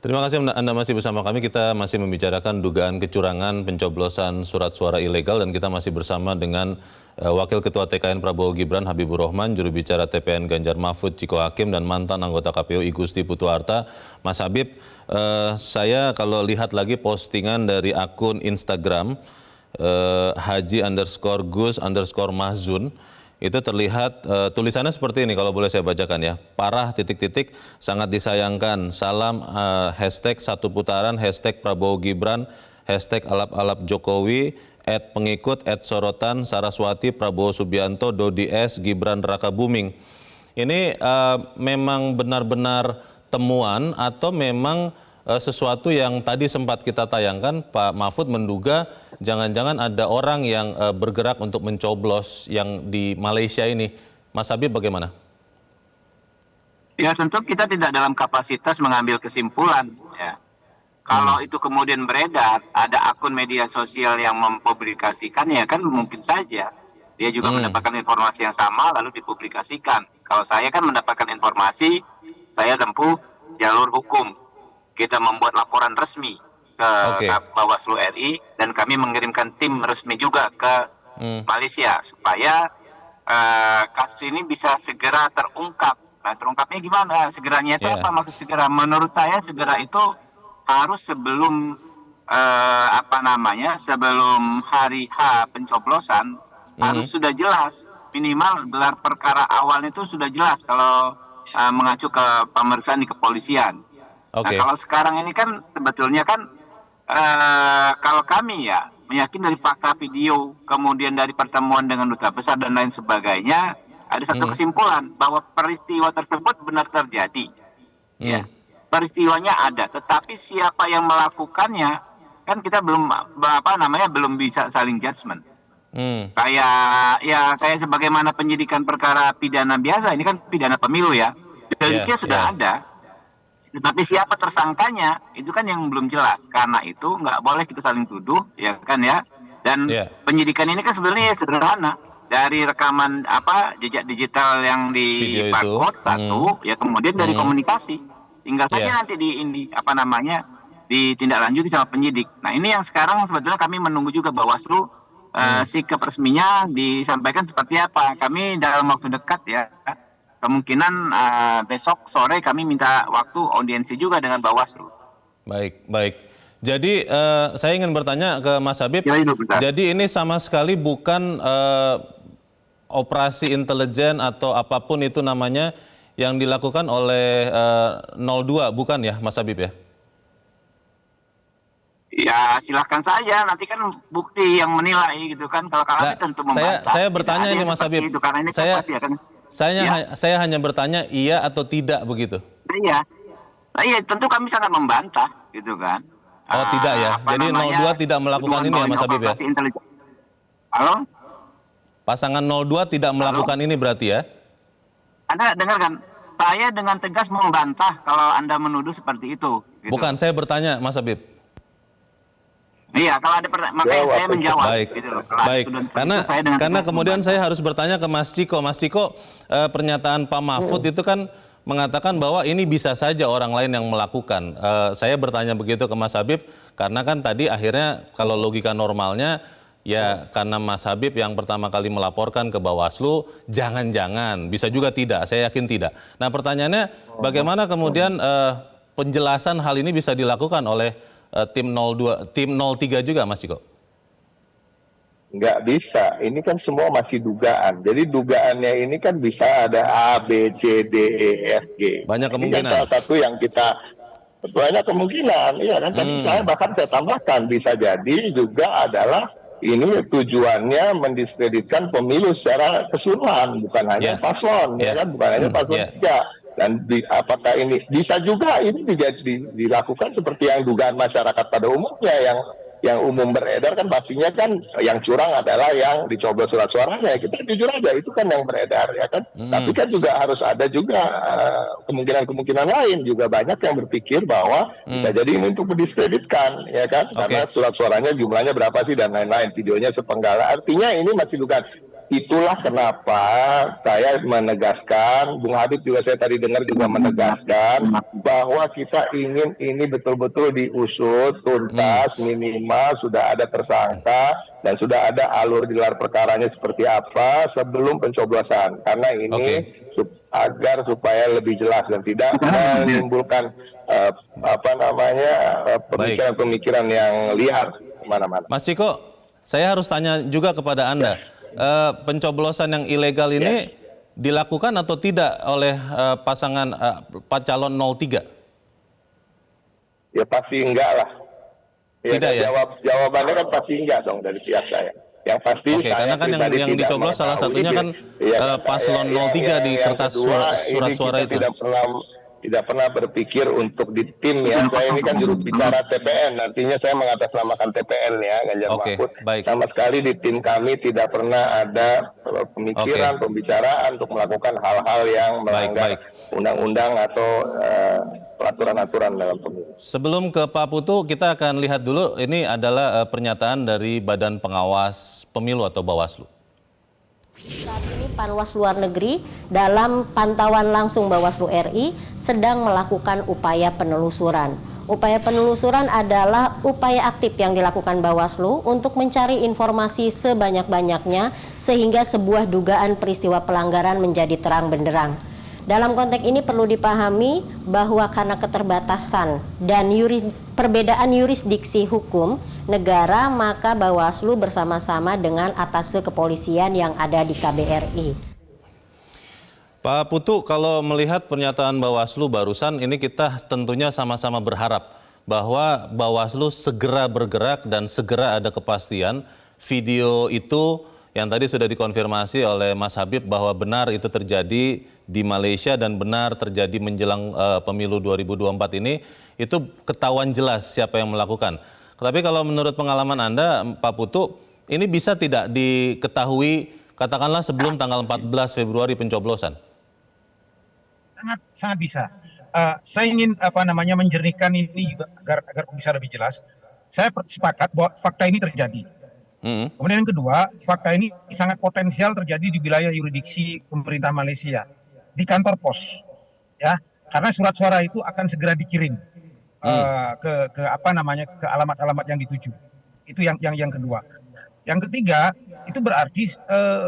Terima kasih Anda masih bersama kami. Kita masih membicarakan dugaan kecurangan pencoblosan surat suara ilegal dan kita masih bersama dengan Wakil Ketua TKN Prabowo Gibran Habibur Rahman, juru bicara TPN Ganjar Mahfud Ciko Hakim dan mantan anggota KPU I Gusti Putu Arta. Mas Habib, saya kalau lihat lagi postingan dari akun Instagram Haji_Gus_Mahzun, itu terlihat tulisannya seperti ini kalau boleh saya bacakan ya. Parah titik-titik sangat disayangkan. Salam hashtag satu putaran, hashtag Prabowo Gibran, hashtag alap-alap Jokowi, @pengikut, @sorotan, Saraswati, Prabowo Subianto, Dodi S, Gibran Raka Buming. Ini memang benar-benar temuan atau memang sesuatu yang tadi sempat kita tayangkan, Pak Mahfud menduga jangan-jangan ada orang yang bergerak untuk mencoblos yang di Malaysia ini. Mas Habib bagaimana? Ya tentu kita tidak dalam kapasitas mengambil kesimpulan. Ya. Kalau itu kemudian beredar, ada akun media sosial yang mempublikasikannya, kan mungkin saja dia juga mendapatkan informasi yang sama lalu dipublikasikan. Kalau saya kan mendapatkan informasi, saya tempuh jalur hukum. Kita membuat laporan resmi ke Bawaslu RI dan kami mengirimkan tim resmi juga ke Malaysia supaya kasus ini bisa segera terungkap. Nah, terungkapnya gimana? Segeranya itu apa maksud segera? Menurut saya segera itu harus sebelum sebelum hari H pencoblosan harus sudah jelas, minimal gelar perkara awalnya itu sudah jelas kalau mengacu ke pemeriksaan di kepolisian. Nah, kalau sekarang ini kan sebetulnya kan kalau kami ya meyakini dari fakta video, kemudian dari pertemuan dengan duta besar dan lain sebagainya, ada satu kesimpulan bahwa peristiwa tersebut benar terjadi. Ya, peristiwanya ada, tetapi siapa yang melakukannya kan kita belum belum bisa saling judgement. Kayak sebagaimana penyidikan perkara pidana biasa, ini kan pidana pemilu ya, deliknya sudah ada. Tetapi siapa tersangkanya itu kan yang belum jelas. Karena itu nggak boleh kita saling tuduh, ya kan ya. Dan penyidikan ini kan sebenarnya sederhana. Dari rekaman jejak digital yang di barcode satu, ya kemudian dari komunikasi. Tinggal saja nanti ditindaklanjuti sama penyidik. Nah ini yang sekarang sebetulnya kami menunggu juga Bawaslu sikap resminya disampaikan seperti apa. Kami dalam waktu dekat ya. Kemungkinan besok sore kami minta waktu audiensi juga dengan Bawaslu. Baik. Jadi saya ingin bertanya ke Mas Habib. Jadi ini sama sekali bukan operasi intelijen atau apapun itu namanya yang dilakukan oleh 02, bukan ya Mas Habib ya? Ya silahkan saja, nanti kan bukti yang menilai gitu kan. Kalau kami tentu membantah. Saya bertanya ini Mas Habib. Itu, karena ini Saya hanya bertanya iya atau tidak begitu. Iya, tentu kami sangat membantah gitu kan. Oh tidak ya, jadi 02 tidak melakukan ini ya Mas Habib ya? Halo? Pasangan 02 tidak melakukan ini berarti ya? Anda dengarkan, saya dengan tegas membantah kalau Anda menuduh seperti itu. Gitu. Bukan, saya bertanya Mas Habib. Iya, kalau ada makanya saya menjawab. Baik, gitu loh. baik. Karena kemudian saya harus bertanya ke Mas Ciko. Mas Ciko, pernyataan Pak Mahfud itu kan mengatakan bahwa ini bisa saja orang lain yang melakukan. Saya bertanya begitu ke Mas Habib karena kan tadi akhirnya kalau logika normalnya ya karena Mas Habib yang pertama kali melaporkan ke Bawaslu, jangan-jangan bisa juga tidak. Saya yakin tidak. Nah pertanyaannya bagaimana kemudian penjelasan hal ini bisa dilakukan oleh tim 02, tim 03 juga Mas Ciko? Nggak bisa, ini kan semua masih dugaan. Jadi dugaannya ini kan bisa ada A, B, C, D, E, F, G. Banyak kemungkinan. Ini kan salah satu yang kita, banyak kemungkinan. Iya kan, tadi saya tambahkan, bisa jadi juga adalah ini tujuannya mendiskreditkan pemilu secara keseluruhan, bukan hanya paslon, ya kan, bukan hanya paslon 3. Dan apakah ini bisa juga ini dilakukan seperti yang dugaan masyarakat pada umumnya yang umum beredar kan pastinya kan yang curang adalah yang dicoblos surat suaranya. Kita jujur aja itu kan yang beredar ya kan. Tapi kan juga harus ada juga kemungkinan lain, juga banyak yang berpikir bahwa bisa jadi ini untuk mendiskreditkan ya kan, karena surat suaranya jumlahnya berapa sih dan lain-lain, videonya sepenggal. Artinya ini masih dugaan. itulah kenapa saya menegaskan, Bung Habib juga saya tadi dengar juga menegaskan bahwa kita ingin ini betul-betul diusut tuntas, minimal sudah ada tersangka dan sudah ada alur gelar perkaranya seperti apa sebelum pencoblosan, karena ini agar supaya lebih jelas dan tidak menimbulkan pemikiran-pemikiran yang liar kemana-mana. Mas Ciko, saya harus tanya juga kepada Anda. Pencoblosan yang ilegal ini dilakukan atau tidak oleh pasangan calon 03? Ya pasti enggak lah. Ya, tidak ya? Jawabannya kan pasti enggak dong dari pihak saya. Yang pasti saya karena kan yang dicoblos salah satunya kan paslon 03 di kertas surat suara itu. Tidak pernah berpikir untuk di tim ya. Saya ini kan juru bicara TPN, artinya saya mengatasnamakan TPN ya, Ganjar Mahfud. Sama sekali di tim kami tidak pernah ada pemikiran, pembicaraan untuk melakukan hal-hal yang melanggar undang-undang atau peraturan-aturan dalam pemilu. Sebelum ke Pak Putu, kita akan lihat dulu, ini adalah pernyataan dari Badan Pengawas Pemilu atau Bawaslu. Saat ini Panwas Luar Negeri dalam pantauan langsung Bawaslu RI sedang melakukan upaya penelusuran. Upaya penelusuran adalah upaya aktif yang dilakukan Bawaslu untuk mencari informasi sebanyak-banyaknya sehingga sebuah dugaan peristiwa pelanggaran menjadi terang benderang. Dalam konteks ini perlu dipahami bahwa karena keterbatasan dan perbedaan yurisdiksi hukum negara, maka Bawaslu bersama-sama dengan atase kepolisian yang ada di KBRI. Pak Putu, kalau melihat pernyataan Bawaslu barusan, ini kita tentunya sama-sama berharap bahwa Bawaslu segera bergerak dan segera ada kepastian video itu yang tadi sudah dikonfirmasi oleh Mas Habib bahwa benar itu terjadi di Malaysia dan benar terjadi menjelang pemilu 2024 ini, itu ketahuan jelas siapa yang melakukan. Tapi kalau menurut pengalaman Anda, Pak Putu, ini bisa tidak diketahui katakanlah sebelum tanggal 14 Februari pencoblosan? Sangat bisa. Saya ingin menjernihkan ini agar bisa lebih jelas. Saya sepakat bahwa fakta ini terjadi. Kemudian yang kedua, fakta ini sangat potensial terjadi di wilayah yurisdiksi pemerintah Malaysia, di kantor pos, ya, karena surat suara itu akan segera dikirim ke alamat-alamat yang dituju. Itu yang kedua. Yang ketiga, itu berarti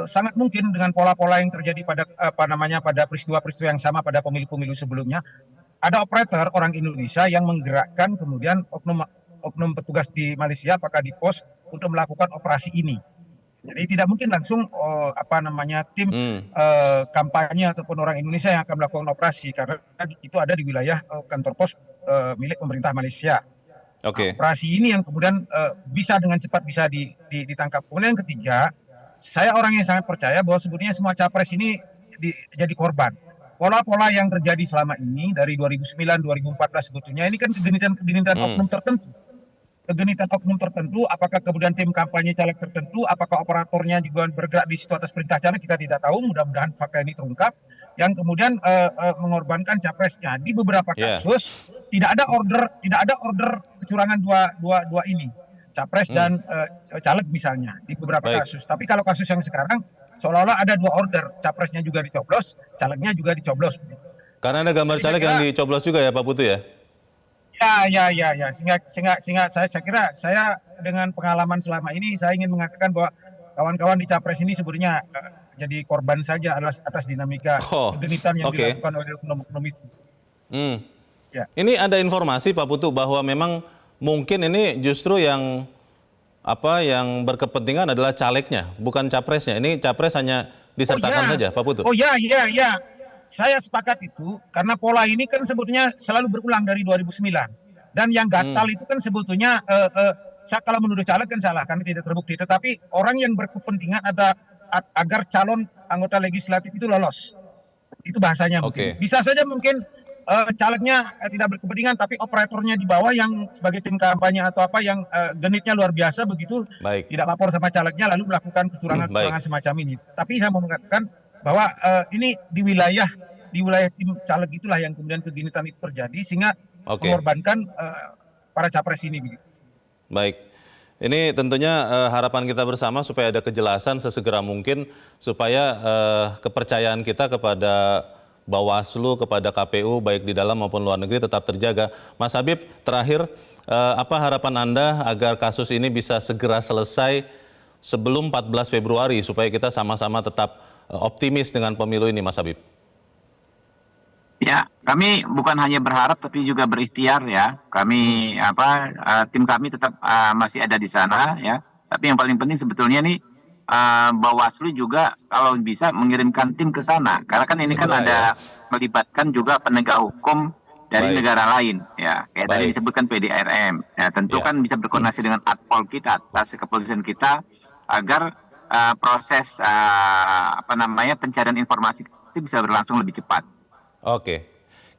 sangat mungkin dengan pola-pola yang terjadi pada peristiwa-peristiwa yang sama pada pemilu-pemilu sebelumnya, ada operator orang Indonesia yang menggerakkan kemudian oknum petugas di Malaysia, apakah di pos, untuk melakukan operasi ini. Jadi tidak mungkin langsung tim kampanye ataupun orang Indonesia yang akan melakukan operasi, karena itu ada di wilayah kantor pos milik pemerintah Malaysia. Operasi ini yang kemudian bisa dengan cepat bisa ditangkap. Kemudian yang ketiga, saya orang yang sangat percaya bahwa sebetulnya semua capres ini jadi korban. Pola-pola yang terjadi selama ini dari 2009-2014 sebetulnya ini kan kegenitan oknum tertentu. Kegenitan oknum tertentu, apakah kemudian tim kampanye caleg tertentu, apakah operatornya juga bergerak di situ atas perintah caleg, kita tidak tahu. Mudah-mudahan fakta ini terungkap, yang kemudian mengorbankan capresnya. Di beberapa kasus tidak ada order kecurangan dua ini, capres dan caleg misalnya, di beberapa kasus. Tapi kalau kasus yang sekarang seolah-olah ada dua order, capresnya juga dicoblos, calegnya juga dicoblos. Karena ada gambar caleg yang dicoblos juga ya Pak Putu ya? Ya. Sehingga saya kira saya dengan pengalaman selama ini saya ingin mengatakan bahwa kawan-kawan di capres ini sebenarnya jadi korban saja atas dinamika kegenitan yang dilakukan oleh oknum itu. Ya. Ini ada informasi Pak Putu bahwa memang mungkin ini justru yang berkepentingan adalah calegnya, bukan capresnya. Ini capres hanya disertakan saja, Pak Putu. Iya. Saya sepakat itu, karena pola ini kan sebetulnya selalu berulang dari 2009. Dan yang gatal itu kan sebetulnya, kalau menuduh caleg kan salah, karena tidak terbukti. Tetapi orang yang berkepentingan agar calon anggota legislatif itu lolos. Itu bahasanya mungkin. Bisa saja mungkin calegnya tidak berkepentingan, tapi operatornya di bawah yang sebagai tim kampanye atau yang genitnya luar biasa begitu, tidak lapor sama calegnya lalu melakukan kecurangan semacam ini. Tapi saya mau mengatakan bahwa ini di wilayah tim caleg itulah yang kemudian kegenitan itu terjadi sehingga mengorbankan para capres ini. Baik. Ini tentunya harapan kita bersama supaya ada kejelasan sesegera mungkin supaya kepercayaan kita kepada Bawaslu, kepada KPU baik di dalam maupun luar negeri tetap terjaga. Mas Habib, terakhir apa harapan Anda agar kasus ini bisa segera selesai sebelum 14 Februari supaya kita sama-sama tetap optimis dengan pemilu ini, Mas Habib? Ya, kami bukan hanya berharap tapi juga berikhtiar ya. Kami tim kami tetap masih ada di sana ya. Tapi yang paling penting sebetulnya nih Bawaslu juga kalau bisa mengirimkan tim ke sana. Karena kan ini kan ada melibatkan juga penegak hukum dari negara lain ya. Kayak tadi disebutkan PDRM. Ya, tentu kan bisa berkoordinasi dengan Atpol kita, atas kepolisian kita agar proses pencarian informasi itu bisa berlangsung lebih cepat. Oke,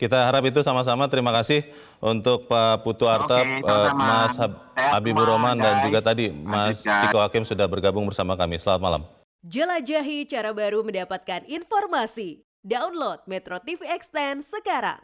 kita harap itu sama-sama. Terima kasih untuk Pak Putu Artap, Mas Habibur Rahman, dan juga tadi Mas Ciko Hakim sudah bergabung bersama kami. Selamat malam. Jelajahi cara baru mendapatkan informasi. Download Metro TV Extend sekarang.